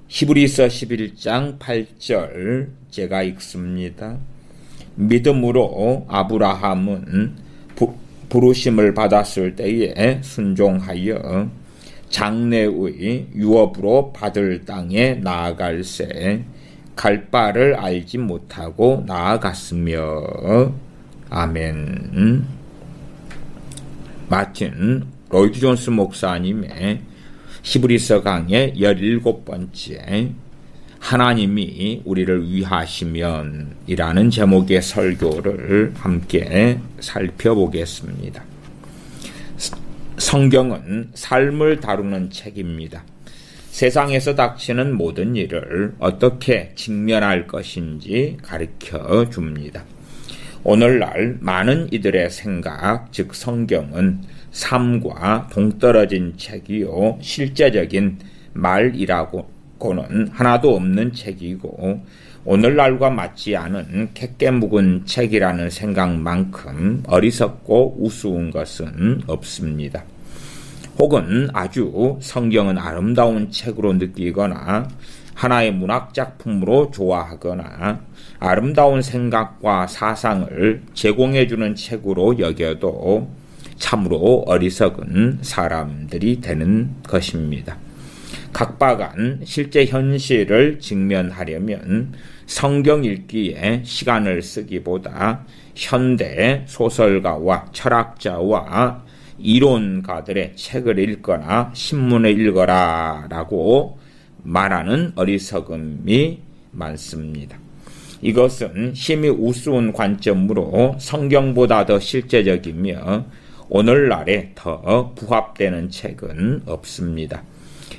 히브리서 11장 8절 제가 읽습니다. 믿음으로 아브라함은 부르심을 받았을 때에 순종하여 장래의 유업으로 받을 땅에 나아갈새 갈 바를 알지 못하고 나아갔으며. 아멘. 마틴 로이드 존스 목사님의 히브리서 강의 17번째 하나님이 우리를 위하시면 이라는 제목의 설교를 함께 살펴보겠습니다. 성경은 삶을 다루는 책입니다. 세상에서 닥치는 모든 일을 어떻게 직면할 것인지 가르쳐 줍니다. 오늘날 많은 이들의 생각, 즉 성경은 삶과 동떨어진 책이요 실제적인 말이라고는 하나도 없는 책이고 오늘날과 맞지 않은 객게 묵은 책이라는 생각만큼 어리석고 우스운 것은 없습니다. 혹은 아주 성경은 아름다운 책으로 느끼거나 하나의 문학작품으로 좋아하거나 아름다운 생각과 사상을 제공해주는 책으로 여겨도 참으로 어리석은 사람들이 되는 것입니다. 각박한 실제 현실을 직면하려면 성경 읽기에 시간을 쓰기보다 현대 소설가와 철학자와 이론가들의 책을 읽거나 신문을 읽어라 라고 말하는 어리석음이 많습니다. 이것은 심히 우스운 관점으로 성경보다 더 실제적이며 오늘날에 더 부합되는 책은 없습니다.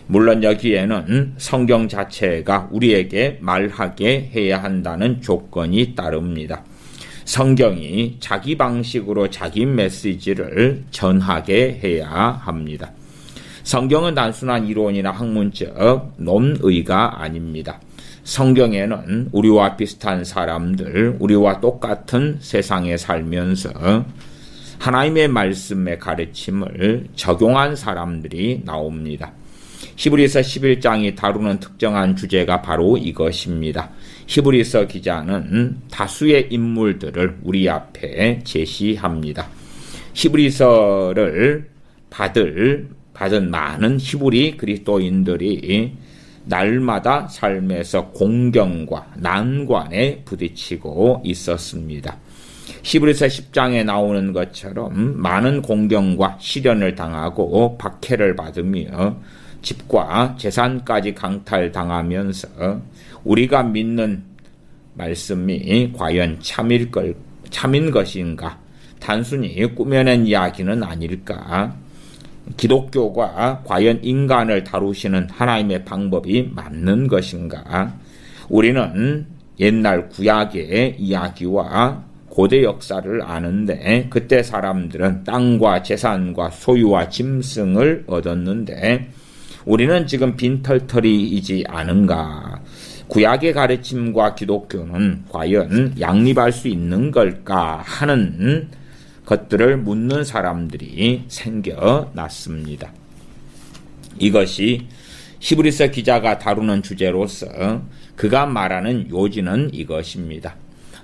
물론 여기에는 성경 자체가 우리에게 말하게 해야 한다는 조건이 따릅니다. 성경이 자기 방식으로 자기 메시지를 전하게 해야 합니다. 성경은 단순한 이론이나 학문적 논의가 아닙니다. 성경에는 우리와 비슷한 사람들, 우리와 똑같은 세상에 살면서 하나님의 말씀의 가르침을 적용한 사람들이 나옵니다. 히브리서 11장이 다루는 특정한 주제가 바로 이것입니다. 히브리서 기자는 다수의 인물들을 우리 앞에 제시합니다. 히브리서를 받은 많은 히브리 그리스도인들이 날마다 삶에서 공경과 난관에 부딪히고 있었습니다. 히브리서 10장에 나오는 것처럼 많은 공경과 시련을 당하고 박해를 받으며 집과 재산까지 강탈당하면서 우리가 믿는 말씀이 과연 참인 것인가? 단순히 꾸며낸 이야기는 아닐까? 기독교가 과연 인간을 다루시는 하나님의 방법이 맞는 것인가? 우리는 옛날 구약의 이야기와 고대 역사를 아는데 그때 사람들은 땅과 재산과 소유와 짐승을 얻었는데 우리는 지금 빈털터리이지 않은가? 구약의 가르침과 기독교는 과연 양립할 수 있는 걸까 하는 것들을 묻는 사람들이 생겨났습니다. 이것이 히브리서 기자가 다루는 주제로서 그가 말하는 요지는 이것입니다.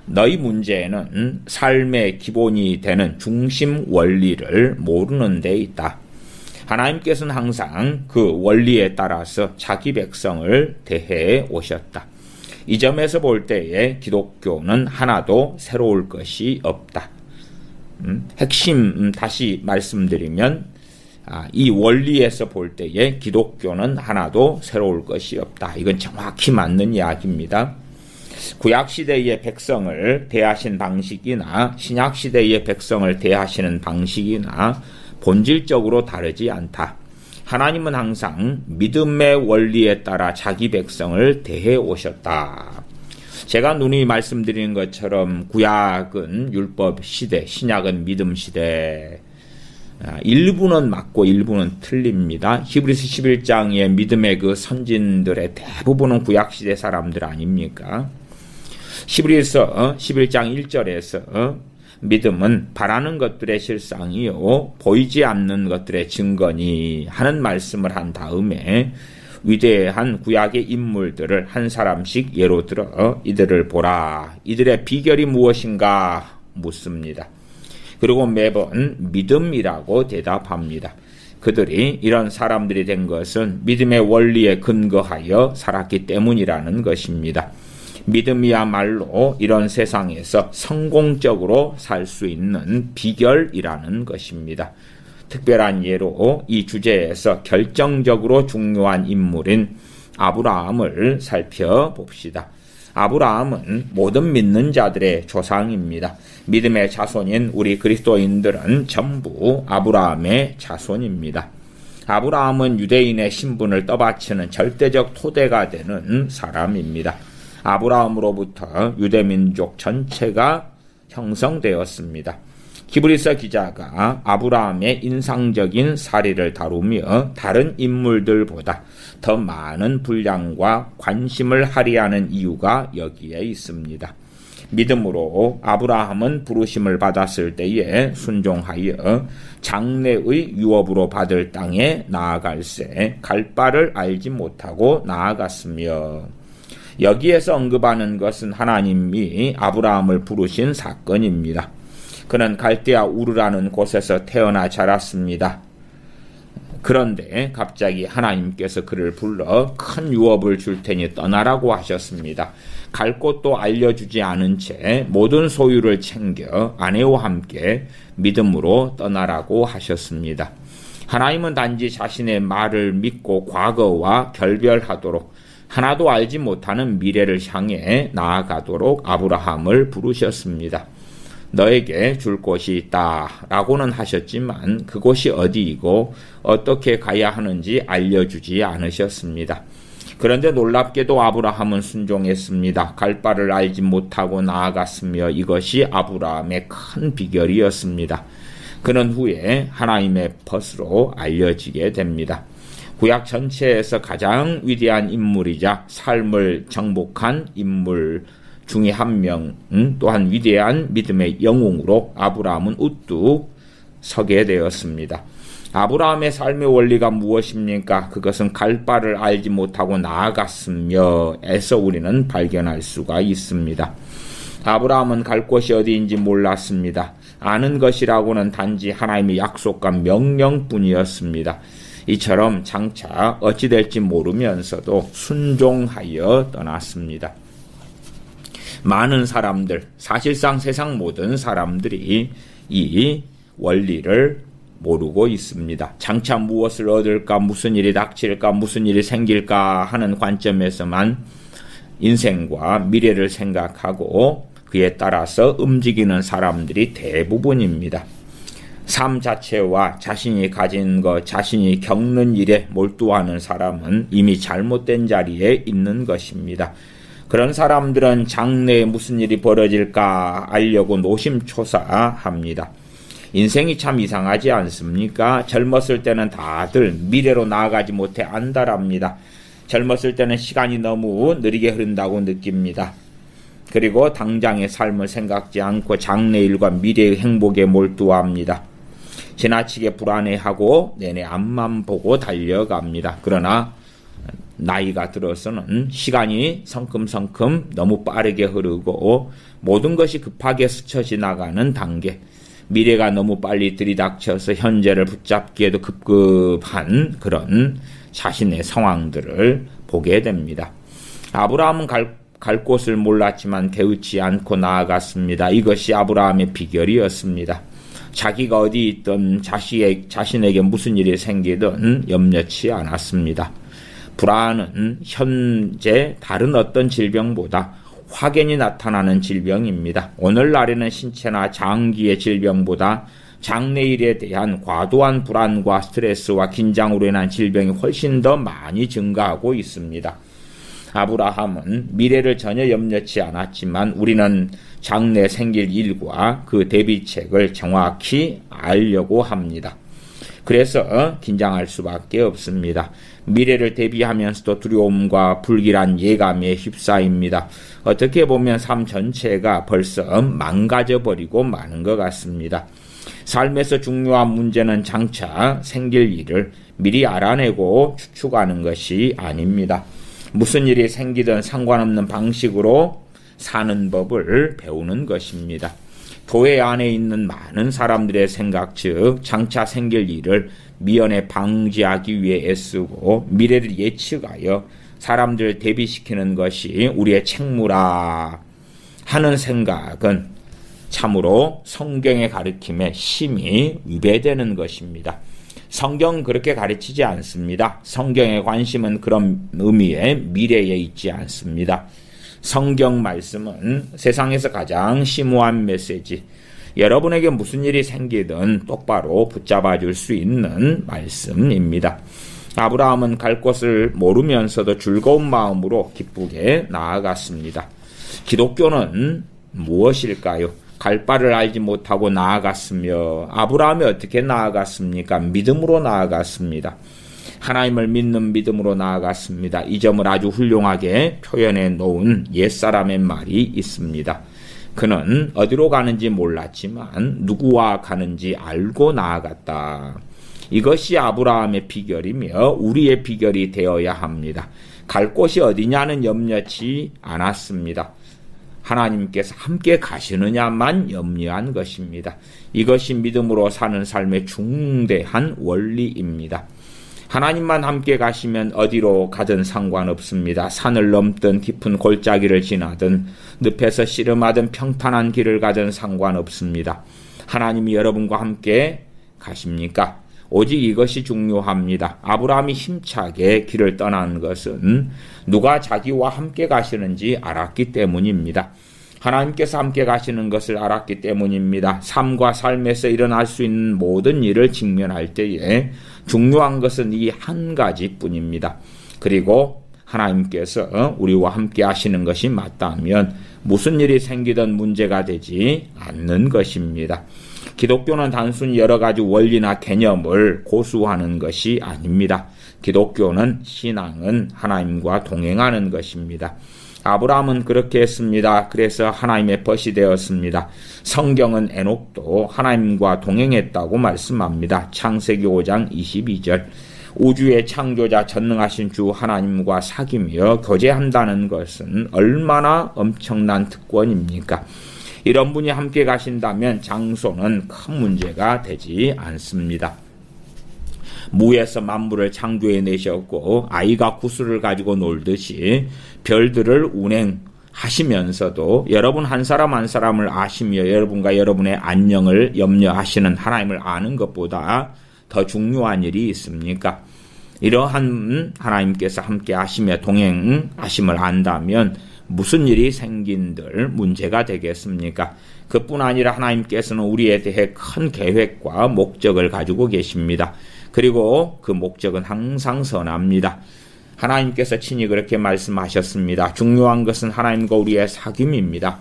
너희 문제는 삶의 기본이 되는 중심 원리를 모르는 데 있다. 하나님께서는 항상 그 원리에 따라서 자기 백성을 대해 오셨다. 이 점에서 볼 때에 기독교는 하나도 새로울 것이 없다. 핵심 다시 말씀드리면 이 원리에서 볼 때에 기독교는 하나도 새로울 것이 없다. 이건 정확히 맞는 이야기입니다. 구약시대의 백성을 대하신 방식이나 신약시대의 백성을 대하시는 방식이나 본질적으로 다르지 않다. 하나님은 항상 믿음의 원리에 따라 자기 백성을 대해 오셨다. 제가 누누이 말씀드린 것처럼 구약은 율법 시대, 신약은 믿음 시대. 일부는 맞고 일부는 틀립니다. 히브리서 11장의 믿음의 그 선진들의 대부분은 구약시대 사람들 아닙니까? 히브리서 11장 1절에서 믿음은 바라는 것들의 실상이요 보이지 않는 것들의 증거니 하는 말씀을 한 다음에 위대한 구약의 인물들을 한 사람씩 예로 들어 이들을 보라. 이들의 비결이 무엇인가 묻습니다. 그리고 매번 믿음이라고 대답합니다. 그들이 이런 사람들이 된 것은 믿음의 원리에 근거하여 살았기 때문이라는 것입니다. 믿음이야말로 이런 세상에서 성공적으로 살 수 있는 비결이라는 것입니다. 특별한 예로 이 주제에서 결정적으로 중요한 인물인 아브라함을 살펴봅시다. 아브라함은 모든 믿는 자들의 조상입니다. 믿음의 자손인 우리 그리스도인들은 전부 아브라함의 자손입니다. 아브라함은 유대인의 신분을 떠받치는 절대적 토대가 되는 사람입니다. 아브라함으로부터 유대민족 전체가 형성되었습니다. 히브리서 기자가 아브라함의 인상적인 사례를 다루며 다른 인물들보다 더 많은 분량과 관심을 할애하는 이유가 여기에 있습니다. 믿음으로 아브라함은 부르심을 받았을 때에 순종하여 장래의 유업으로 받을 땅에 나아갈새 갈 바를 알지 못하고 나아갔으며, 여기에서 언급하는 것은 하나님이 아브라함을 부르신 사건입니다. 그는 갈대아 우르라는 곳에서 태어나 자랐습니다. 그런데 갑자기 하나님께서 그를 불러 큰 유업을 줄 테니 떠나라고 하셨습니다. 갈 곳도 알려주지 않은 채 모든 소유를 챙겨 아내와 함께 믿음으로 떠나라고 하셨습니다. 하나님은 단지 자신의 말을 믿고 과거와 결별하도록, 하나도 알지 못하는 미래를 향해 나아가도록 아브라함을 부르셨습니다. 너에게 줄 곳이 있다 라고는 하셨지만 그곳이 어디이고 어떻게 가야 하는지 알려주지 않으셨습니다. 그런데 놀랍게도 아브라함은 순종했습니다. 갈 바를 알지 못하고 나아갔으며 이것이 아브라함의 큰 비결이었습니다. 그는 후에 하나님의 벗으로 알려지게 됩니다. 구약 전체에서 가장 위대한 인물이자 삶을 정복한 인물 중에 한 명, 또한 위대한 믿음의 영웅으로 아브라함은 우뚝 서게 되었습니다. 아브라함의 삶의 원리가 무엇입니까? 그것은 갈 바를 알지 못하고 나아갔으며 에서 우리는 발견할 수가 있습니다. 아브라함은 갈 곳이 어디인지 몰랐습니다. 아는 것이라고는 단지 하나님의 약속과 명령뿐이었습니다. 이처럼 장차 어찌 될지 모르면서도 순종하여 떠났습니다. 많은 사람들, 사실상 세상 모든 사람들이 이 원리를 모르고 있습니다. 장차 무엇을 얻을까, 무슨 일이 닥칠까, 무슨 일이 생길까 하는 관점에서만 인생과 미래를 생각하고 그에 따라서 움직이는 사람들이 대부분입니다. 삶 자체와 자신이 가진 것, 자신이 겪는 일에 몰두하는 사람은 이미 잘못된 자리에 있는 것입니다. 그런 사람들은 장래에 무슨 일이 벌어질까 알려고 노심초사합니다. 인생이 참 이상하지 않습니까? 젊었을 때는 다들 미래로 나아가지 못해 안달합니다. 젊었을 때는 시간이 너무 느리게 흐른다고 느낍니다. 그리고 당장의 삶을 생각지 않고 장래일과 미래의 행복에 몰두합니다. 지나치게 불안해하고 내내 앞만 보고 달려갑니다. 그러나 나이가 들어서는 시간이 성큼성큼 너무 빠르게 흐르고 모든 것이 급하게 스쳐 지나가는 단계, 미래가 너무 빨리 들이닥쳐서 현재를 붙잡기에도 급급한 그런 자신의 상황들을 보게 됩니다. 아브라함은 갈 곳을 몰랐지만 개의치 않고 나아갔습니다. 이것이 아브라함의 비결이었습니다. 자기가 어디 있든 자신에게 무슨 일이 생기든 염려치 않았습니다. 불안은 현재 다른 어떤 질병보다 확연히 나타나는 질병입니다. 오늘날에는 신체나 장기의 질병보다 장래일에 대한 과도한 불안과 스트레스와 긴장으로 인한 질병이 훨씬 더 많이 증가하고 있습니다. 아브라함은 미래를 전혀 염려치 않았지만 우리는 장래 생길 일과 그 대비책을 정확히 알려고 합니다. 그래서 긴장할 수밖에 없습니다. 미래를 대비하면서도 두려움과 불길한 예감에 휩싸입니다. 어떻게 보면 삶 전체가 벌써 망가져버리고 마는 것 같습니다. 삶에서 중요한 문제는 장차 생길 일을 미리 알아내고 추측하는 것이 아닙니다. 무슨 일이 생기든 상관없는 방식으로 사는 법을 배우는 것입니다. 교회 안에 있는 많은 사람들의 생각, 즉 장차 생길 일을 미연에 방지하기 위해 애쓰고 미래를 예측하여 사람들을 대비시키는 것이 우리의 책무라 하는 생각은 참으로 성경의 가르침에 심히 위배되는 것입니다. 성경은 그렇게 가르치지 않습니다. 성경의 관심은 그런 의미의 미래에 있지 않습니다. 성경 말씀은 세상에서 가장 심오한 메시지, 여러분에게 무슨 일이 생기든 똑바로 붙잡아 줄 수 있는 말씀입니다. 아브라함은 갈 곳을 모르면서도 즐거운 마음으로 기쁘게 나아갔습니다. 기독교는 무엇일까요? 갈 바를 알지 못하고 나아갔으며 아브라함이 어떻게 나아갔습니까? 믿음으로 나아갔습니다. 하나님을 믿는 믿음으로 나아갔습니다. 이 점을 아주 훌륭하게 표현해 놓은 옛사람의 말이 있습니다. 그는 어디로 가는지 몰랐지만 누구와 가는지 알고 나아갔다. 이것이 아브라함의 비결이며 우리의 비결이 되어야 합니다. 갈 곳이 어디냐는 염려치 않았습니다. 하나님께서 함께 가시느냐만 염려한 것입니다. 이것이 믿음으로 사는 삶의 중대한 원리입니다. 하나님만 함께 가시면 어디로 가든 상관없습니다. 산을 넘든 깊은 골짜기를 지나든 늪에서 씨름하든 평탄한 길을 가든 상관없습니다. 하나님이 여러분과 함께 가십니까? 오직 이것이 중요합니다. 아브라함이 힘차게 길을 떠난 것은 누가 자기와 함께 가시는지 알았기 때문입니다. 하나님께서 함께 가시는 것을 알았기 때문입니다. 삶과 삶에서 일어날 수 있는 모든 일을 직면할 때에 중요한 것은 이 한 가지뿐입니다. 그리고 하나님께서 우리와 함께 하시는 것이 맞다면 무슨 일이 생기든 문제가 되지 않는 것입니다. 기독교는 단순히 여러 가지 원리나 개념을 고수하는 것이 아닙니다. 기독교는, 신앙은 하나님과 동행하는 것입니다. 아브라함은 그렇게 했습니다. 그래서 하나님의 벗이 되었습니다. 성경은 에녹도 하나님과 동행했다고 말씀합니다. 창세기 5장 22절. 우주의 창조자 전능하신 주 하나님과 사귀며 교제한다는 것은 얼마나 엄청난 특권입니까? 이런 분이 함께 가신다면 장소는 큰 문제가 되지 않습니다. 무에서 만물을 창조해 내셨고 아이가 구슬을 가지고 놀듯이 별들을 운행하시면서도 여러분 한 사람 한 사람을 아시며 여러분과 여러분의 안녕을 염려하시는 하나님을 아는 것보다 더 중요한 일이 있습니까? 이러한 하나님께서 함께 하시며 동행하심을 안다면 무슨 일이 생긴들 문제가 되겠습니까? 그뿐 아니라 하나님께서는 우리에 대해 큰 계획과 목적을 가지고 계십니다. 그리고 그 목적은 항상 선합니다. 하나님께서 친히 그렇게 말씀하셨습니다. 중요한 것은 하나님과 우리의 사귐입니다.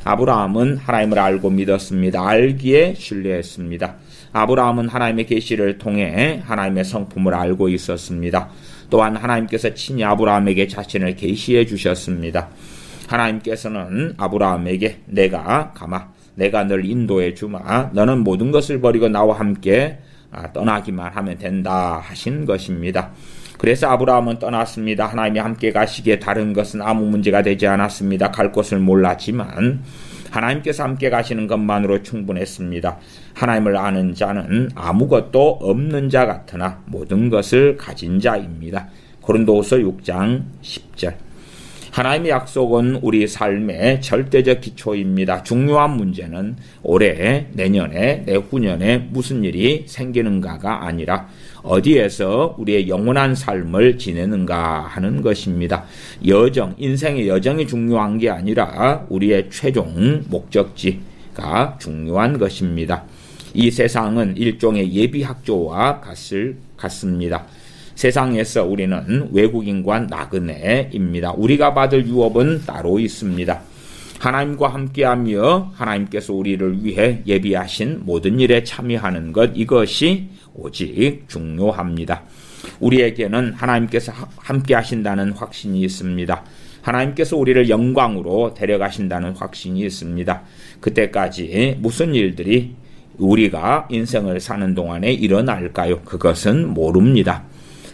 아브라함은 하나님을 알고 믿었습니다. 알기에 신뢰했습니다. 아브라함은 하나님의 계시를 통해 하나님의 성품을 알고 있었습니다. 또한 하나님께서 친히 아브라함에게 자신을 계시해 주셨습니다. 하나님께서는 아브라함에게 내가 널 인도해 주마. 너는 모든 것을 버리고 나와 함께 떠나기만 하면 된다 하신 것입니다. 그래서 아브라함은 떠났습니다. 하나님이 함께 가시기에 다른 것은 아무 문제가 되지 않았습니다. 갈 곳을 몰랐지만 하나님께서 함께 가시는 것만으로 충분했습니다. 하나님을 아는 자는 아무것도 없는 자 같으나 모든 것을 가진 자입니다. 고린도후서 6장 10절. 하나님의 약속은 우리 삶의 절대적 기초입니다. 중요한 문제는 올해, 내년에, 내후년에 무슨 일이 생기는가가 아니라 어디에서 우리의 영원한 삶을 지내는가 하는 것입니다. 인생의 여정이 중요한 게 아니라 우리의 최종 목적지가 중요한 것입니다. 이 세상은 일종의 예비학교와 같습니다. 세상에서 우리는 외국인과 나그네입니다. 우리가 받을 유업은 따로 있습니다. 하나님과 함께하며 하나님께서 우리를 위해 예비하신 모든 일에 참여하는 것, 이것이 오직 중요합니다. 우리에게는 하나님께서 함께 하신다는 확신이 있습니다. 하나님께서 우리를 영광으로 데려가신다는 확신이 있습니다. 그때까지 무슨 일들이 우리가 인생을 사는 동안에 일어날까요? 그것은 모릅니다.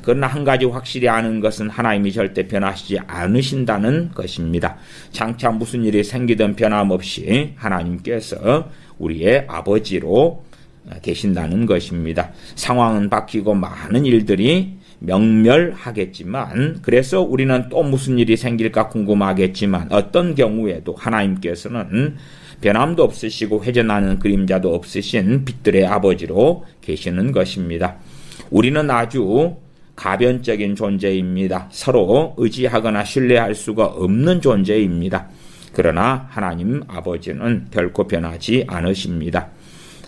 그러나 한 가지 확실히 아는 것은 하나님이 절대 변하시지 않으신다는 것입니다. 장차 무슨 일이 생기든 변함없이 하나님께서 우리의 아버지로 계신다는 것입니다. 상황은 바뀌고 많은 일들이 명멸하겠지만, 그래서 우리는 또 무슨 일이 생길까 궁금하겠지만, 어떤 경우에도 하나님께서는 변함도 없으시고 회전하는 그림자도 없으신 빛들의 아버지로 계시는 것입니다. 우리는 아주 가변적인 존재입니다. 서로 의지하거나 신뢰할 수가 없는 존재입니다. 그러나 하나님 아버지는 결코 변하지 않으십니다.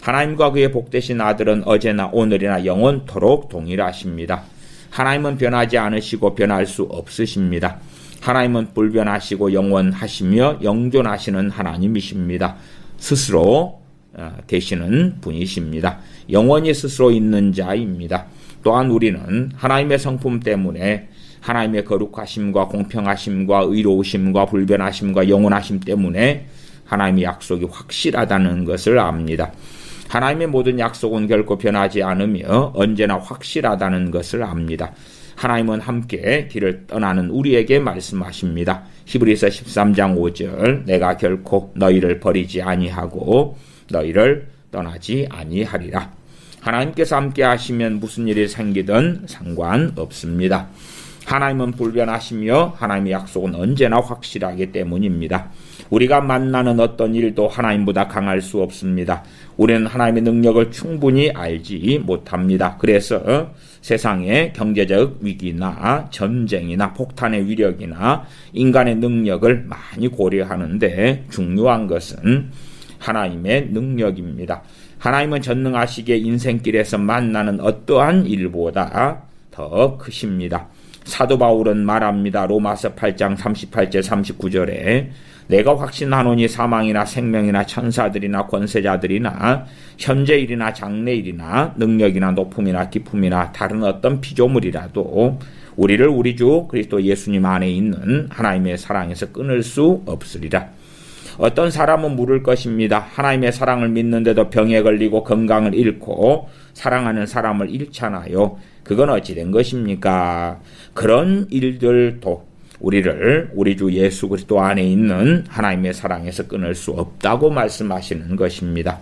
하나님과 그의 복되신 아들은 어제나 오늘이나 영원토록 동일하십니다. 하나님은 변하지 않으시고 변할 수 없으십니다. 하나님은 불변하시고 영원하시며 영존하시는 하나님이십니다. 스스로 되시는 분이십니다. 영원히 스스로 있는 자입니다. 또한 우리는 하나님의 성품 때문에 하나님의 거룩하심과 공평하심과 의로우심과 불변하심과 영원하심 때문에 하나님의 약속이 확실하다는 것을 압니다. 하나님의 모든 약속은 결코 변하지 않으며 언제나 확실하다는 것을 압니다. 하나님은 함께 길을 떠나는 우리에게 말씀하십니다. 히브리서 13장 5절 내가 결코 너희를 버리지 아니하고 너희를 떠나지 아니하리라. 하나님께서 함께 하시면 무슨 일이 생기든 상관없습니다. 하나님은 불변하시며 하나님의 약속은 언제나 확실하기 때문입니다. 우리가 만나는 어떤 일도 하나님보다 강할 수 없습니다. 우리는 하나님의 능력을 충분히 알지 못합니다. 그래서 세상의 경제적 위기나 전쟁이나 폭탄의 위력이나 인간의 능력을 많이 고려하는데 중요한 것은 하나님의 능력입니다. 하나님은 전능하시기에 인생길에서 만나는 어떠한 일보다 더 크십니다. 사도 바울은 말합니다. 로마서 8장 38절 39절에 내가 확신하노니 사망이나 생명이나 천사들이나 권세자들이나 현재일이나 장래일이나 능력이나 높음이나 깊음이나 다른 어떤 피조물이라도 우리를 우리 주 그리스도 예수님 안에 있는 하나님의 사랑에서 끊을 수 없으리라. 어떤 사람은 물을 것입니다. 하나님의 사랑을 믿는데도 병에 걸리고 건강을 잃고 사랑하는 사람을 잃잖아요. 그건 어찌 된 것입니까? 그런 일들도 우리를 우리 주 예수 그리스도 안에 있는 하나님의 사랑에서 끊을 수 없다고 말씀하시는 것입니다.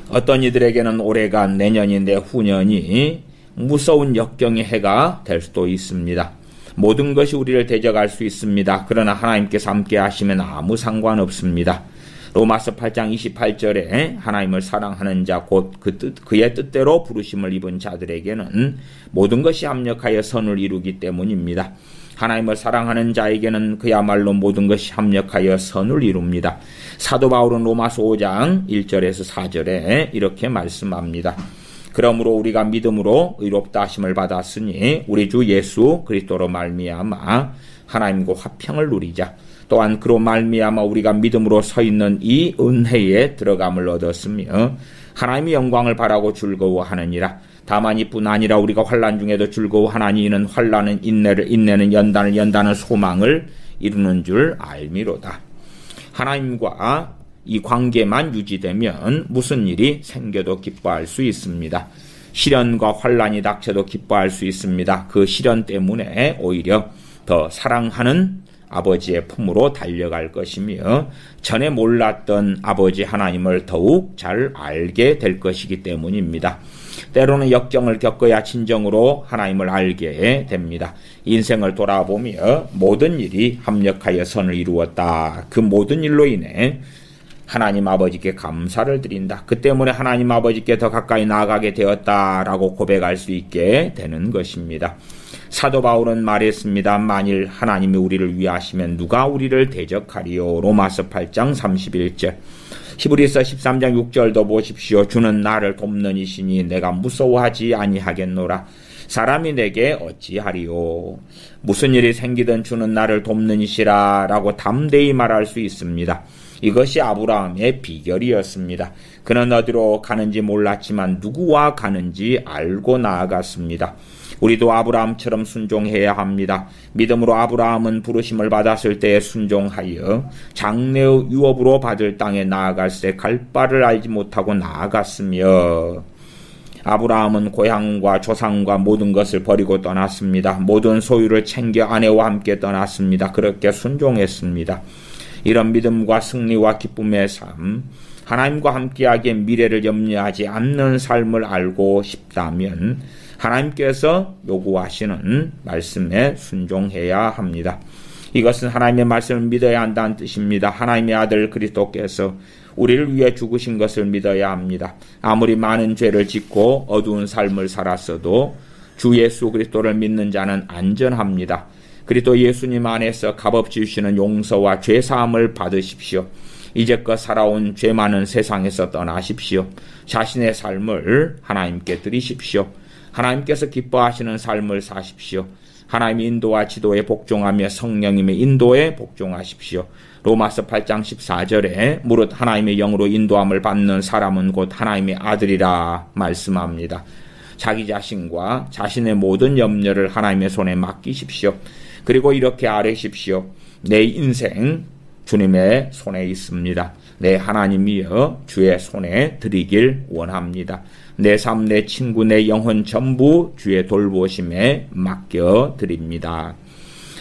어떤 이들에게는 올해가 내년인데 후년이 무서운 역경의 해가 될 수도 있습니다. 모든 것이 우리를 대적할 수 있습니다. 그러나 하나님께서 함께 하시면 아무 상관없습니다. 로마서 8장 28절에 하나님을 사랑하는 자 곧 그의 뜻대로 부르심을 입은 자들에게는 모든 것이 합력하여 선을 이루기 때문입니다. 하나님을 사랑하는 자에게는 그야말로 모든 것이 합력하여 선을 이룹니다. 사도 바울은 로마서 5장 1절에서 4절에 이렇게 말씀합니다. 그러므로 우리가 믿음으로 의롭다 하심을 받았으니 우리 주 예수 그리스도로 말미암아 하나님과 화평을 누리자. 또한 그로 말미암아 우리가 믿음으로 서 있는 이 은혜에 들어감을 얻었으며 하나님의 영광을 바라고 즐거워하느니라. 다만 이뿐 아니라 우리가 환난 중에도 즐거워하나니 이는 환난은 인내를, 인내는 연단을, 연단은 소망을 이루는 줄 알미로다. 하나님과 이 관계만 유지되면 무슨 일이 생겨도 기뻐할 수 있습니다. 시련과 환난이 닥쳐도 기뻐할 수 있습니다. 그 시련 때문에 오히려 더 사랑하는 아버지의 품으로 달려갈 것이며 전에 몰랐던 아버지 하나님을 더욱 잘 알게 될 것이기 때문입니다. 때로는 역경을 겪어야 진정으로 하나님을 알게 됩니다. 인생을 돌아보며 모든 일이 합력하여 선을 이루었다. 그 모든 일로 인해 하나님 아버지께 감사를 드린다. 그 때문에 하나님 아버지께 더 가까이 나아가게 되었다라고 고백할 수 있게 되는 것입니다. 사도 바울은 말했습니다. 만일 하나님이 우리를 위하시면 누가 우리를 대적하리요. 로마서 8장 31절. 히브리서 13장 6절도 보십시오. 주는 나를 돕는 이시니 내가 무서워하지 아니하겠노라. 사람이 내게 어찌하리요. 무슨 일이 생기든 주는 나를 돕는 이시라 라고 담대히 말할 수 있습니다. 이것이 아브라함의 비결이었습니다. 그는 어디로 가는지 몰랐지만 누구와 가는지 알고 나아갔습니다. 우리도 아브라함처럼 순종해야 합니다. 믿음으로 아브라함은 부르심을 받았을 때에 순종하여 장래의 유업으로 받을 땅에 나아갈새 갈 바를 알지 못하고 나아갔으며, 아브라함은 고향과 조상과 모든 것을 버리고 떠났습니다. 모든 소유를 챙겨 아내와 함께 떠났습니다. 그렇게 순종했습니다. 이런 믿음과 승리와 기쁨의 삶, 하나님과 함께하기에 미래를 염려하지 않는 삶을 알고 싶다면 하나님께서 요구하시는 말씀에 순종해야 합니다. 이것은 하나님의 말씀을 믿어야 한다는 뜻입니다. 하나님의 아들 그리스도께서 우리를 위해 죽으신 것을 믿어야 합니다. 아무리 많은 죄를 짓고 어두운 삶을 살았어도 주 예수 그리스도를 믿는 자는 안전합니다. 그리스도 예수님 안에서 값없이 주시는 용서와 죄사함을 받으십시오. 이제껏 살아온 죄 많은 세상에서 떠나십시오. 자신의 삶을 하나님께 드리십시오. 하나님께서 기뻐하시는 삶을 사십시오. 하나님의 인도와 지도에 복종하며 성령님의 인도에 복종하십시오. 로마서 8장 14절에 무릇 하나님의 영으로 인도함을 받는 사람은 곧 하나님의 아들이라 말씀합니다. 자기 자신과 자신의 모든 염려를 하나님의 손에 맡기십시오. 그리고 이렇게 아뢰십시오. 내 인생 주님의 손에 있습니다. 내 하나님이여 주의 손에 드리길 원합니다. 내 삶, 내 친구, 내 영혼 전부 주의 돌보심에 맡겨드립니다.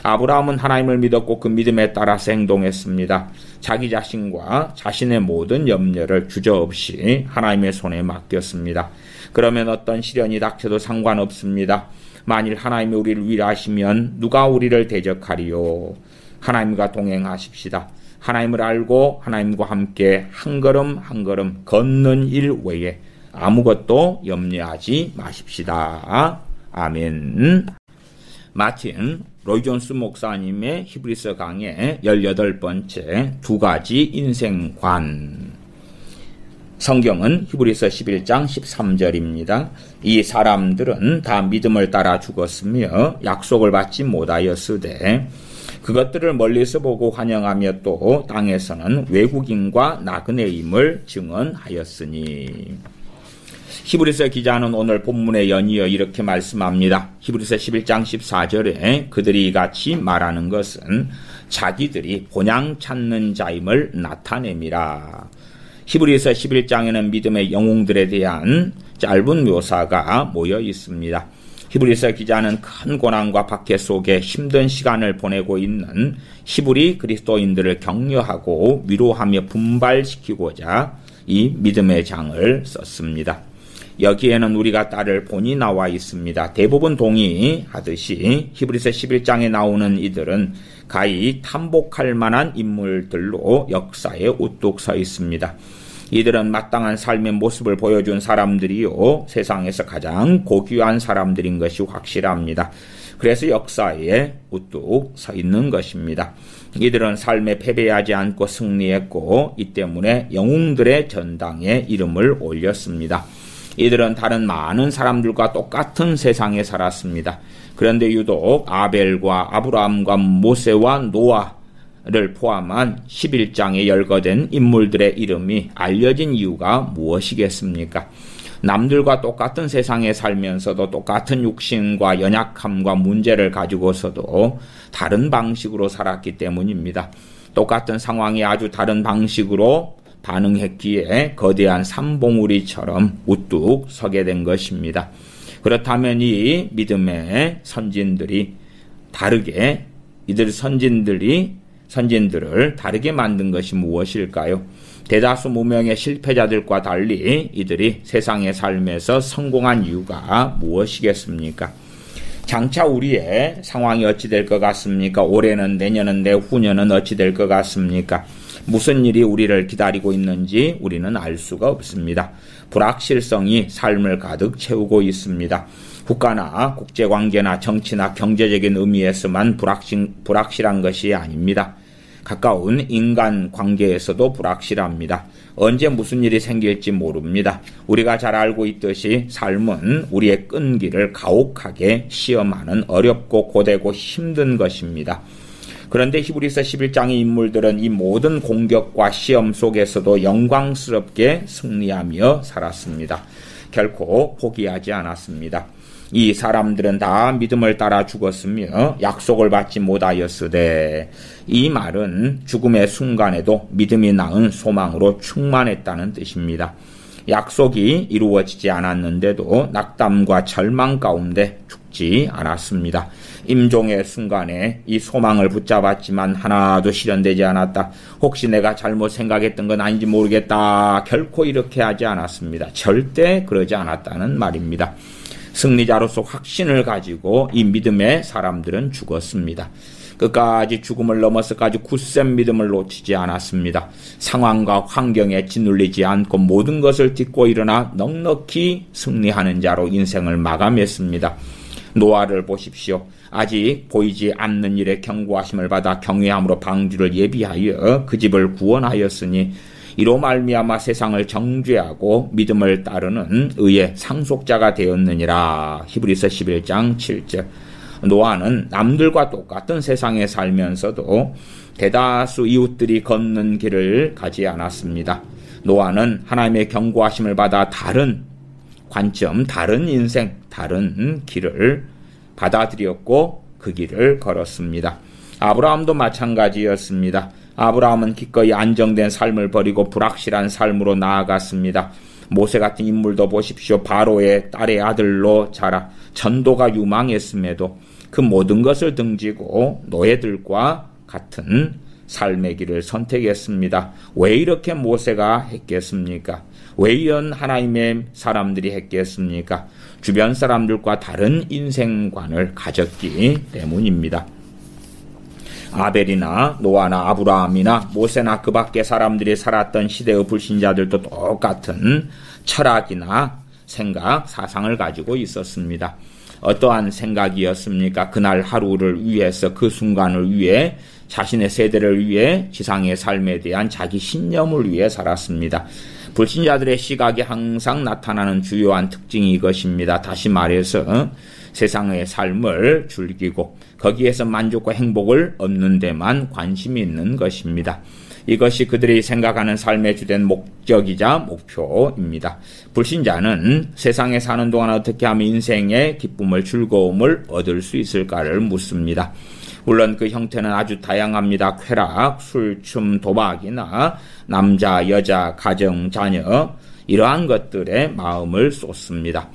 아브라함은 하나님을 믿었고 그 믿음에 따라서 행동했습니다. 자기 자신과 자신의 모든 염려를 주저없이 하나님의 손에 맡겼습니다. 그러면 어떤 시련이 닥쳐도 상관없습니다. 만일 하나님이 우리를 위하시면 누가 우리를 대적하리요. 하나님과 동행하십시다. 하나님을 알고 하나님과 함께 한 걸음 한 걸음 걷는 일 외에 아무것도 염려하지 마십시다. 아멘. 마틴 로이 존스 목사님의 히브리서 강의 18번째 두 가지 인생관. 성경은 히브리서 11장 13절입니다. 이 사람들은 다 믿음을 따라 죽었으며 약속을 받지 못하였으되 그것들을 멀리서 보고 환영하며 또 땅에서는 외국인과 나그네임을 증언하였으니. 히브리서 기자는 오늘 본문에 연이어 이렇게 말씀합니다. 히브리서 11장 14절에 그들이 이같이 말하는 것은 자기들이 본향 찾는 자임을 나타냅니다. 히브리서 11장에는 믿음의 영웅들에 대한 짧은 묘사가 모여 있습니다. 히브리서 기자는 큰 고난과 박해 속에 힘든 시간을 보내고 있는 히브리 그리스도인들을 격려하고 위로하며 분발시키고자 이 믿음의 장을 썼습니다. 여기에는 우리가 따를 본이 나와 있습니다. 대부분 동의하듯이 히브리서 11장에 나오는 이들은 가히 탐복할 만한 인물들로 역사에 우뚝 서 있습니다. 이들은 마땅한 삶의 모습을 보여준 사람들이요, 세상에서 가장 고귀한 사람들인 것이 확실합니다. 그래서 역사에 우뚝 서 있는 것입니다. 이들은 삶에 패배하지 않고 승리했고 이 때문에 영웅들의 전당에 이름을 올렸습니다. 이들은 다른 많은 사람들과 똑같은 세상에 살았습니다. 그런데 유독 아벨과 아브라함과 모세와 노아를 포함한 11장에 열거된 인물들의 이름이 알려진 이유가 무엇이겠습니까? 남들과 똑같은 세상에 살면서도 똑같은 육신과 연약함과 문제를 가지고서도 다른 방식으로 살았기 때문입니다. 똑같은 상황에 아주 다른 방식으로 반응했기에 거대한 산봉우리처럼 우뚝 서게 된 것입니다. 그렇다면 이 믿음의 선진들이 다르게, 이들 선진들을 다르게 만든 것이 무엇일까요? 대다수 무명의 실패자들과 달리 이들이 세상의 삶에서 성공한 이유가 무엇이겠습니까? 장차 우리의 상황이 어찌 될 것 같습니까? 올해는, 내년은, 내후년은 어찌 될 것 같습니까? 무슨 일이 우리를 기다리고 있는지 우리는 알 수가 없습니다. 불확실성이 삶을 가득 채우고 있습니다. 국가나 국제관계나 정치나 경제적인 의미에서만 불확실한 것이 아닙니다. 가까운 인간 관계에서도 불확실합니다. 언제 무슨 일이 생길지 모릅니다. 우리가 잘 알고 있듯이 삶은 우리의 끈기를 가혹하게 시험하는 어렵고 고되고 힘든 것입니다. 그런데 히브리서 11장의 인물들은 이 모든 공격과 시험 속에서도 영광스럽게 승리하며 살았습니다. 결코 포기하지 않았습니다. 이 사람들은 다 믿음을 따라 죽었으며 약속을 받지 못하였으되, 이 말은 죽음의 순간에도 믿음이 낳은 소망으로 충만했다는 뜻입니다. 약속이 이루어지지 않았는데도 낙담과 절망 가운데 죽지 않았습니다. 임종의 순간에 이 소망을 붙잡았지만 하나도 실현되지 않았다. 혹시 내가 잘못 생각했던 건 아닌지 모르겠다. 결코 이렇게 하지 않았습니다. 절대 그러지 않았다는 말입니다. 승리자로서 확신을 가지고 이 믿음의 사람들은 죽었습니다. 끝까지 죽음을 넘어서까지 굳센 믿음을 놓치지 않았습니다. 상황과 환경에 짓눌리지 않고 모든 것을 딛고 일어나 넉넉히 승리하는 자로 인생을 마감했습니다. 노아를 보십시오. 아직 보이지 않는 일에 경고하심을 받아 경외함으로 방주를 예비하여 그 집을 구원하였으니 이로 말미암아 세상을 정죄하고 믿음을 따르는 의의 상속자가 되었느니라. 히브리서 11장 7절. 노아는 남들과 똑같은 세상에 살면서도 대다수 이웃들이 걷는 길을 가지 않았습니다. 노아는 하나님의 경고하심을 받아 다른 관점, 다른 인생, 다른 길을 받아들였고 그 길을 걸었습니다. 아브라함도 마찬가지였습니다. 아브라함은 기꺼이 안정된 삶을 버리고 불확실한 삶으로 나아갔습니다. 모세 같은 인물도 보십시오. 바로의 딸의 아들로 자라 전도가 유망했음에도 그 모든 것을 등지고 노예들과 같은 삶의 길을 선택했습니다. 왜 이렇게 모세가 했겠습니까? 왜 이런 하나님의 사람들이 했겠습니까? 주변 사람들과 다른 인생관을 가졌기 때문입니다. 아벨이나 노아나 아브라함이나 모세나 그 밖의 사람들이 살았던 시대의 불신자들도 똑같은 철학이나 생각, 사상을 가지고 있었습니다. 어떠한 생각이었습니까? 그날 하루를 위해서, 그 순간을 위해, 자신의 세대를 위해, 지상의 삶에 대한 자기 신념을 위해 살았습니다. 불신자들의 시각이 항상 나타나는 주요한 특징이 이것입니다. 다시 말해서 세상의 삶을 즐기고 거기에서 만족과 행복을 얻는 데만 관심이 있는 것입니다. 이것이 그들이 생각하는 삶의 주된 목적이자 목표입니다. 불신자는 세상에 사는 동안 어떻게 하면 인생의 기쁨을, 즐거움을 얻을 수 있을까를 묻습니다. 물론 그 형태는 아주 다양합니다. 쾌락, 술, 춤, 도박이나 남자, 여자, 가정, 자녀, 이러한 것들에 마음을 쏟습니다.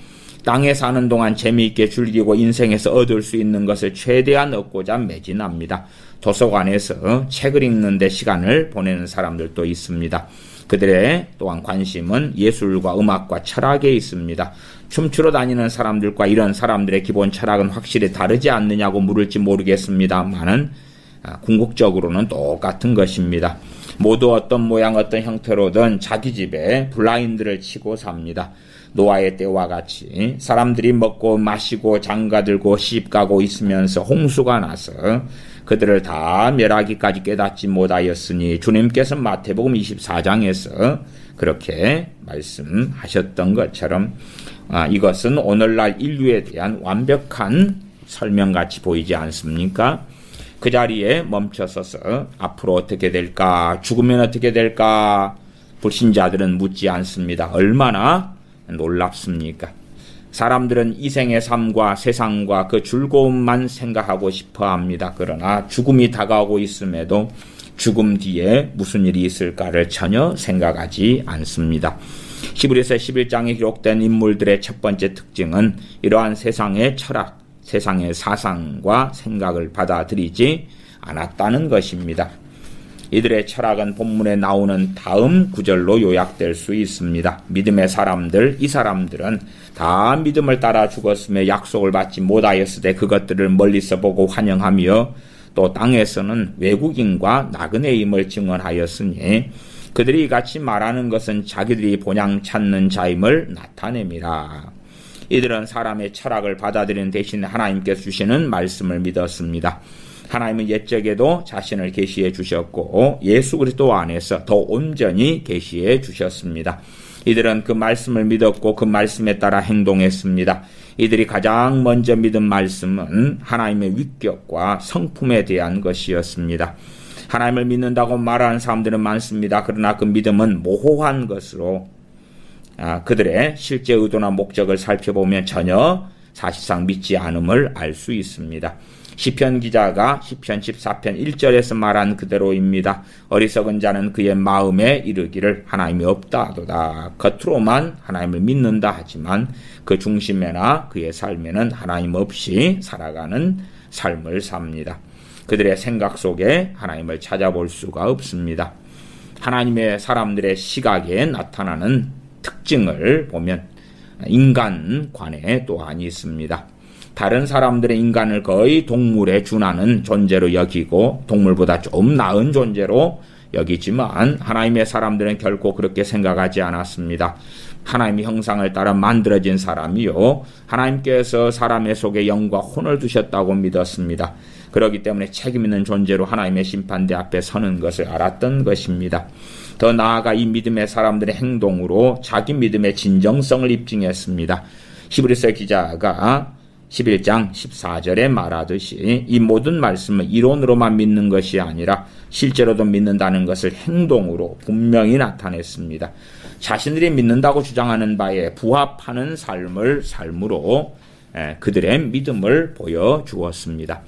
땅에 사는 동안 재미있게 즐기고 인생에서 얻을 수 있는 것을 최대한 얻고자 매진합니다. 도서관에서 책을 읽는 데 시간을 보내는 사람들도 있습니다. 그들의 또한 관심은 예술과 음악과 철학에 있습니다. 춤추러 다니는 사람들과 이런 사람들의 기본 철학은 확실히 다르지 않느냐고 물을지 모르겠습니다만은 궁극적으로는 똑같은 것입니다. 모두 어떤 모양 어떤 형태로든 자기 집에 블라인드를 치고 삽니다. 노아의 때와 같이 사람들이 먹고 마시고 장가들고 시집가고 있으면서 홍수가 나서 그들을 다 멸하기까지 깨닫지 못하였으니 주님께서 마태복음 24장에서 그렇게 말씀하셨던 것처럼 이것은 오늘날 인류에 대한 완벽한 설명같이 보이지 않습니까? 그 자리에 멈춰서서 앞으로 어떻게 될까? 죽으면 어떻게 될까? 불신자들은 묻지 않습니다. 얼마나 놀랍습니까? 사람들은 이생의 삶과 세상과 그 즐거움만 생각하고 싶어 합니다. 그러나 죽음이 다가오고 있음에도 죽음 뒤에 무슨 일이 있을까를 전혀 생각하지 않습니다. 히브리서 11장에 기록된 인물들의 첫 번째 특징은 이러한 세상의 철학, 세상의 사상과 생각을 받아들이지 않았다는 것입니다. 이들의 철학은 본문에 나오는 다음 구절로 요약될 수 있습니다. 믿음의 사람들, 이 사람들은 다 믿음을 따라 죽었으며 약속을 받지 못하였으되 그것들을 멀리서 보고 환영하며 또 땅에서는 외국인과 나그네임을 증언하였으니 그들이 이같이 말하는 것은 자기들이 본향 찾는 자임을 나타냅니다. 이들은 사람의 철학을 받아들이는 대신 하나님께서 주시는 말씀을 믿었습니다. 하나님은 옛적에도 자신을 계시해 주셨고 예수 그리스도 안에서 더 온전히 계시해 주셨습니다. 이들은 그 말씀을 믿었고 그 말씀에 따라 행동했습니다. 이들이 가장 먼저 믿은 말씀은 하나님의 위격과 성품에 대한 것이었습니다. 하나님을 믿는다고 말하는 사람들은 많습니다. 그러나 그 믿음은 모호한 것으로 그들의 실제 의도나 목적을 살펴보면 전혀 사실상 믿지 않음을 알 수 있습니다. 시편 기자가 시편 14편 1절에서 말한 그대로입니다. 어리석은 자는 그의 마음에 이르기를 하나님이 없다도다. 겉으로만 하나님을 믿는다 하지만 그 중심에나 그의 삶에는 하나님 없이 살아가는 삶을 삽니다. 그들의 생각 속에 하나님을 찾아볼 수가 없습니다. 하나님의 사람들의 시각에 나타나는 특징을 보면 인간관에 또한 있습니다. 다른 사람들의 인간을 거의 동물에 준하는 존재로 여기고 동물보다 좀 나은 존재로 여기지만 하나님의 사람들은 결코 그렇게 생각하지 않았습니다. 하나님의 형상을 따라 만들어진 사람이요 하나님께서 사람의 속에 영과 혼을 두셨다고 믿었습니다. 그렇기 때문에 책임 있는 존재로 하나님의 심판대 앞에 서는 것을 알았던 것입니다. 더 나아가 이 믿음의 사람들의 행동으로 자기 믿음의 진정성을 입증했습니다. 히브리서 기자가 11장 14절에 말하듯이 이 모든 말씀은 이론으로만 믿는 것이 아니라 실제로도 믿는다는 것을 행동으로 분명히 나타냈습니다. 자신들이 믿는다고 주장하는 바에 부합하는 삶으로 그들의 믿음을 보여주었습니다.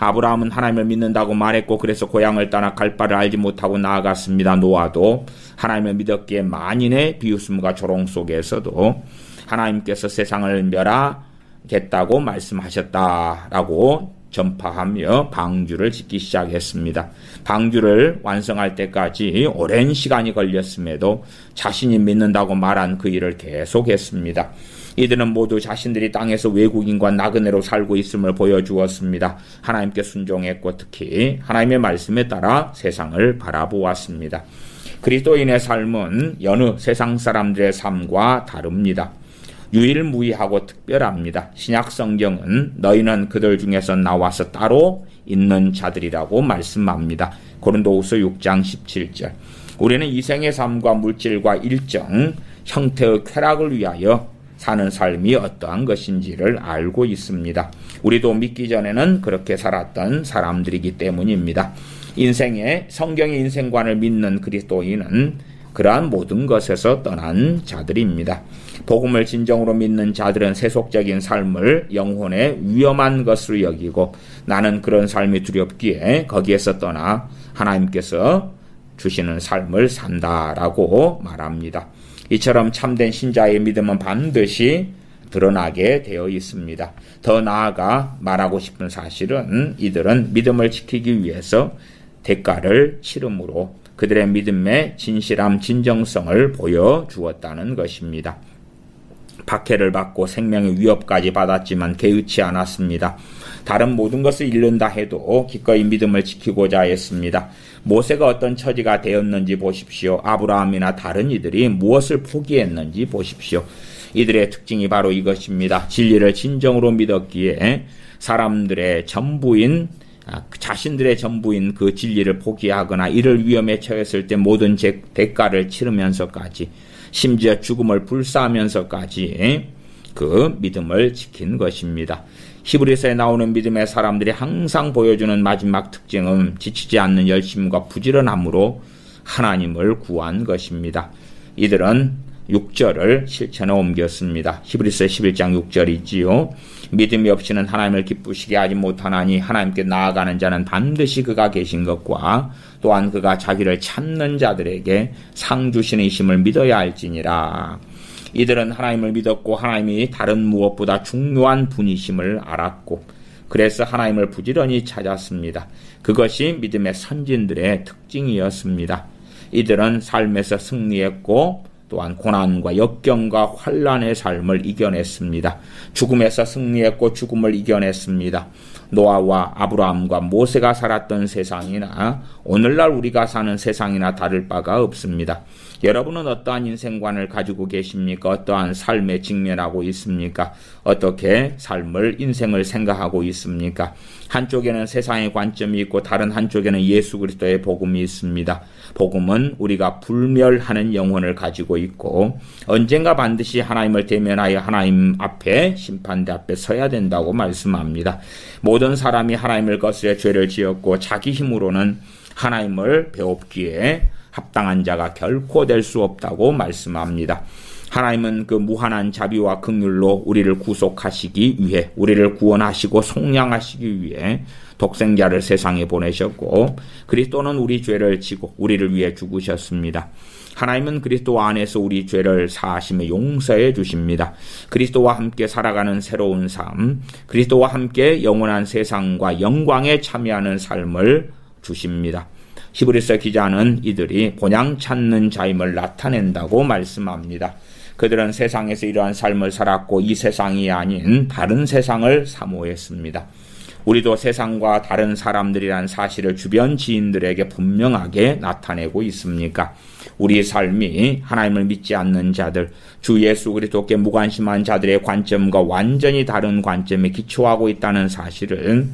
아브라함은 하나님을 믿는다고 말했고 그래서 고향을 떠나 갈 바를 알지 못하고 나아갔습니다. 노아도 하나님을 믿었기에 만인의 비웃음과 조롱 속에서도 하나님께서 세상을 멸하겠다고 말씀하셨다라고 전파하며 방주를 짓기 시작했습니다. 방주를 완성할 때까지 오랜 시간이 걸렸음에도 자신이 믿는다고 말한 그 일을 계속했습니다. 이들은 모두 자신들이 땅에서 외국인과 나그네로 살고 있음을 보여주었습니다. 하나님께 순종했고 특히 하나님의 말씀에 따라 세상을 바라보았습니다. 그리스도인의 삶은 여느 세상 사람들의 삶과 다릅니다. 유일무이하고 특별합니다. 신약 성경은 너희는 그들 중에서 나와서 따로 있는 자들이라고 말씀합니다. 고린도후서 6장 17절. 우리는 이생의 삶과 물질과 일정 형태의 쾌락을 위하여 사는 삶이 어떠한 것인지를 알고 있습니다. 우리도 믿기 전에는 그렇게 살았던 사람들이기 때문입니다. 성경의 인생관을 믿는 그리스도인은 그러한 모든 것에서 떠난 자들입니다. 복음을 진정으로 믿는 자들은 세속적인 삶을 영혼의 위험한 것으로 여기고 나는 그런 삶이 두렵기에 거기에서 떠나 하나님께서 주시는 삶을 산다라고 말합니다. 이처럼 참된 신자의 믿음은 반드시 드러나게 되어 있습니다. 더 나아가 말하고 싶은 사실은 이들은 믿음을 지키기 위해서 대가를 치름으로 그들의 믿음의 진실함, 진정성을 보여주었다는 것입니다. 박해를 받고 생명의 위협까지 받았지만 개의치 않았습니다. 다른 모든 것을 잃는다 해도 기꺼이 믿음을 지키고자 했습니다. 모세가 어떤 처지가 되었는지 보십시오. 아브라함이나 다른 이들이 무엇을 포기했는지 보십시오. 이들의 특징이 바로 이것입니다. 진리를 진정으로 믿었기에 사람들의 전부인 자신들의 전부인 그 진리를 포기하거나 이를 위험에 처했을 때 모든 대가를 치르면서까지 심지어 죽음을 불사하면서까지 그 믿음을 지킨 것입니다. 히브리서에 나오는 믿음의 사람들이 항상 보여주는 마지막 특징은 지치지 않는 열심과 부지런함으로 하나님을 구한 것입니다. 이들은 6절을 실천에 옮겼습니다. 히브리서 11장 6절이지요. 믿음이 없이는 하나님을 기쁘시게 하지 못하나니 하나님께 나아가는 자는 반드시 그가 계신 것과 또한 그가 자기를 찾는 자들에게 상 주시는 이심을 믿어야 할지니라. 이들은 하나님을 믿었고 하나님이 다른 무엇보다 중요한 분이심을 알았고 그래서 하나님을 부지런히 찾았습니다. 그것이 믿음의 선진들의 특징이었습니다. 이들은 삶에서 승리했고 또한 고난과 역경과 환난의 삶을 이겨냈습니다. 죽음에서 승리했고 죽음을 이겨냈습니다. 노아와 아브라함과 모세가 살았던 세상이나 오늘날 우리가 사는 세상이나 다를 바가 없습니다. 여러분은 어떠한 인생관을 가지고 계십니까? 어떠한 삶에 직면하고 있습니까? 어떻게 삶을, 인생을 생각하고 있습니까? 한쪽에는 세상의 관점이 있고 다른 한쪽에는 예수 그리스도의 복음이 있습니다. 복음은 우리가 불멸하는 영혼을 가지고 있고 언젠가 반드시 하나님을 대면하여 하나님 앞에, 심판대 앞에 서야 된다고 말씀합니다. 모든 사람이 하나님을 거스려 죄를 지었고 자기 힘으로는 하나님을 배웁기에 합당한 자가 결코 될 수 없다고 말씀합니다. 하나님은 그 무한한 자비와 긍휼로 우리를 구속하시기 위해, 우리를 구원하시고 속량하시기 위해 독생자를 세상에 보내셨고 그리스도는 우리 죄를 지고 우리를 위해 죽으셨습니다. 하나님은 그리스도 안에서 우리 죄를 사하시며 용서해 주십니다. 그리스도와 함께 살아가는 새로운 삶, 그리스도와 함께 영원한 세상과 영광에 참여하는 삶을 주십니다. 히브리서 기자는 이들이 본향 찾는 자임을 나타낸다고 말씀합니다. 그들은 세상에서 이러한 삶을 살았고 이 세상이 아닌 다른 세상을 사모했습니다. 우리도 세상과 다른 사람들이란 사실을 주변 지인들에게 분명하게 나타내고 있습니까? 우리 삶이 하나님을 믿지 않는 자들, 주 예수 그리스도께 무관심한 자들의 관점과 완전히 다른 관점에 기초하고 있다는 사실을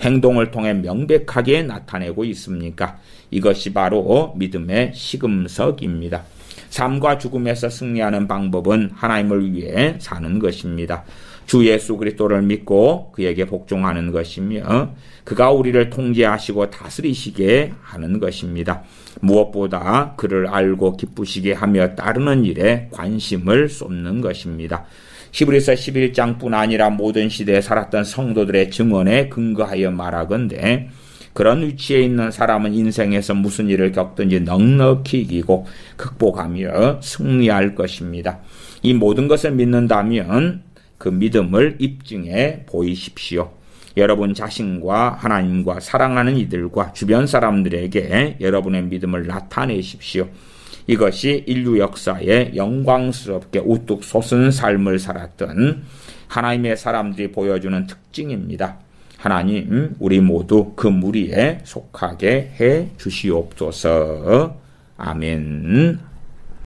행동을 통해 명백하게 나타내고 있습니까? 이것이 바로 믿음의 시금석입니다. 삶과 죽음에서 승리하는 방법은 하나님을 위해 사는 것입니다. 주 예수 그리스도를 믿고 그에게 복종하는 것이며 그가 우리를 통제하시고 다스리시게 하는 것입니다. 무엇보다 그를 알고 기쁘시게 하며 따르는 일에 관심을 쏟는 것입니다. 히브리서 11장뿐 아니라 모든 시대에 살았던 성도들의 증언에 근거하여 말하건대 그런 위치에 있는 사람은 인생에서 무슨 일을 겪든지 넉넉히 이기고 극복하며 승리할 것입니다. 이 모든 것을 믿는다면 그 믿음을 입증해 보이십시오. 여러분 자신과 하나님과 사랑하는 이들과 주변 사람들에게 여러분의 믿음을 나타내십시오. 이것이 인류 역사에 영광스럽게 우뚝 솟은 삶을 살았던 하나님의 사람들이 보여주는 특징입니다. 하나님, 우리 모두 그 무리에 속하게 해 주시옵소서. 아멘.